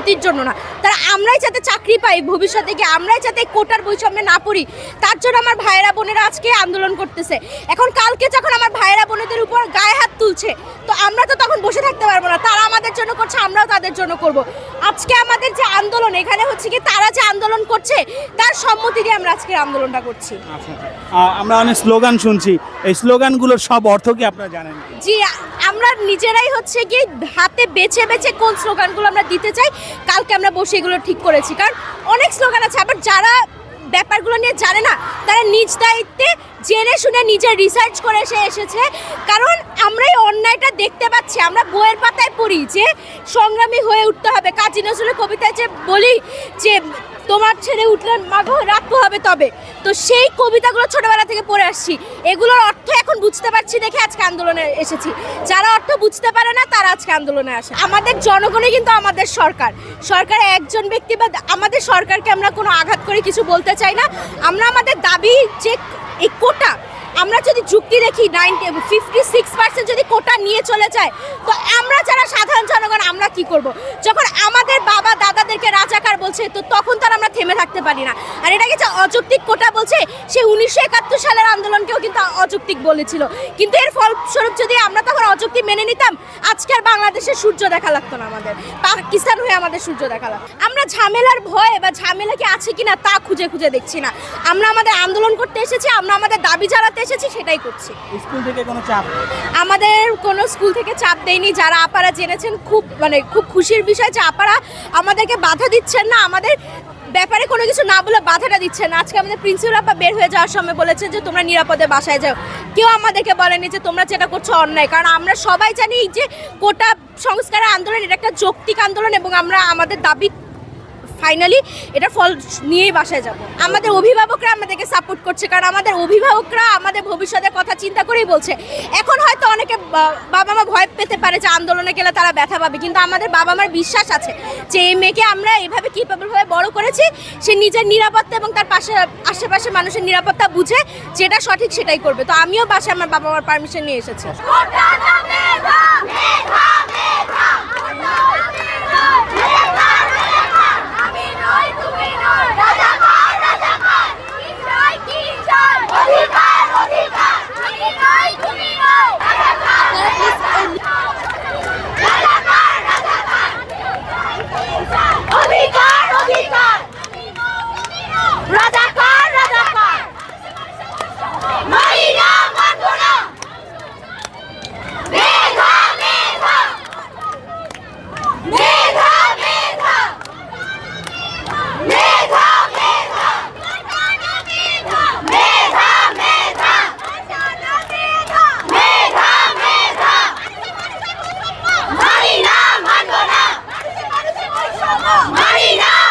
উন্নতির জন্য না, তারা আমরাই যাতে চাকরি পাই ভবিষ্যতে গিয়ে, আমরাই যাতে কোটার বৈষম্যে না পড়ি, তার জন্য আমার ভাইয়েরা বোনেরা আজকে আন্দোলন করতেছে। এখন কালকে যখন আমার ভাইয়েরা বোনেদের উপর গায়ে হাত তুলছে, তো আমরা তো তখন বসে থাকতে পারবো না। তারা আমাদের জন্য করছে, আমরাও তাদের জন্য করব। আজকে আমাদের যে আন্দোলন, এখানে হচ্ছে কি তারা যে আন্দোলন করছে তার সম্মতি দিয়ে আমরা আজকে আন্দোলনটা করছি। আমরা অনেক স্লোগান শুনছি, এই স্লোগানগুলোর সব অর্থ কি আপনারা জানেন? জি, আমরা নিজেরাই হচ্ছে কি হাতে বেছে বেছে কোন স্লোগানগুলো আমরা দিতে চাই, কালকে আমরা বসে এগুলো ঠিক করেছি। কারণ অনেক স্লোগান আছে, আবার যারা ব্যাপারগুলো নিয়ে জানে না তারা নিজ দায়িত্বে জেনে শুনে নিজে রিসার্চ করে এসেছে। কারণ আমরা এই অন্যায়টা দেখতে পাচ্ছি, আমরা বইয়ের পাতায় পড়ি যে সংগ্রামী হয়ে উঠতে হবে। কাজী নজরুলের কবিতায় যে বলি যে তোমার ছেড়ে উঠলে মাগো রাত হবে তবে, তো সেই কবিতাগুলো ছোটবেলা থেকে পড়ে আসছি। এগুলোর অর্থ এখন বুঝতে পারছি দেখে আজকে আন্দোলনে এসেছি। যারা অর্থ বুঝতে পারে না তারা আজকে আন্দোলনে আসে। আমাদের জনগণই কিন্তু আমাদের সরকার, সরকার একজন ব্যক্তি বা আমাদের সরকারকে আমরা কোনো আঘাত করে কিছু বলতে চাই না। আমরা আমাদের দাবি যে এই কোটা, আমরা যদি যুক্তি দেখি 56% যদি কোটা নিয়ে চলে যায়, তো আমরা যারা সাধারণ জনগণ আমরা কি করব? যখন আমাদের বাবা দাদাদেরকে রাজাকার বলছে, তো তখন তার আমরা থেমে থাকতে পারি না। আর এটাকে যে অযৌক্তিক কোটা বলছে, সে 1971 সালের আন্দোলনকেও কিন্তু অযৌক্তিক বলেছিল। কিন্তু এর ফলস্বরূপ যদি আমরা তখন অযৌক্তিক মেনে নিতাম, আজকের বাংলাদেশের সূর্য দেখা লাগতো না, আমাদের পাকিস্তান হয়ে আমাদের সূর্য দেখা লাগতো। আমরা ঝামেলার ভয়ে বা ঝামেলা কি আছে কিনা তা খুঁজে খুঁজে দেখছি না। আমরা আমাদের আন্দোলন করতে এসেছি, আমরা আমাদের দাবি জানাতে এসেছি, সেটাই করছি। স্কুল থেকে কোনো চাপ? আমাদের কোনো স্কুল থেকে চাপ দেয়নি। যারা আপারা জেনেছেন খুব খুব খুশির বিষয় যে আপারা আমাদেরকে বাধা দিচ্ছেন না, আমাদের ব্যাপারে কোনো কিছু না বলে বাধাটা দিচ্ছেন না। আজকে আমাদের প্রিন্সিপাল আপা বের হয়ে যাওয়ার সময় বলেছে যে তোমরা নিরাপদে বাসায় যাও। কেউ আমাদেরকে বলেনি যে তোমরা যেটা করছো অন্যায়, কারণ আমরা সবাই জানি যে কোটা সংস্কারের আন্দোলন এটা একটা যৌক্তিক আন্দোলন এবং আমরা আমাদের দাবি ফাইনালি এটা ফল নিয়েই বাসায় যাব। আমাদের অভিভাবকরা আমাদেরকে সাপোর্ট করছে, কারণ আমাদের অভিভাবকরা আমাদের ভবিষ্যতের কথা চিন্তা করেই বলছে। এখন হয়তো অনেকে বাবা মা ভয় পেতে পারে যে আন্দোলনে গেলে তারা ব্যথা পাবে, কিন্তু আমাদের বাবা মার বিশ্বাস আছে যে এই মেয়েকে আমরা এইভাবে ক্যাপেবলভাবে বড় করেছি, সে নিজের নিরাপত্তা এবং তার পাশে আশেপাশে মানুষের নিরাপত্তা বুঝে যেটা সঠিক সেটাই করবে। তো আমিও বাসায় আমার বাবা মার পারমিশন নিয়ে এসেছি। Marina!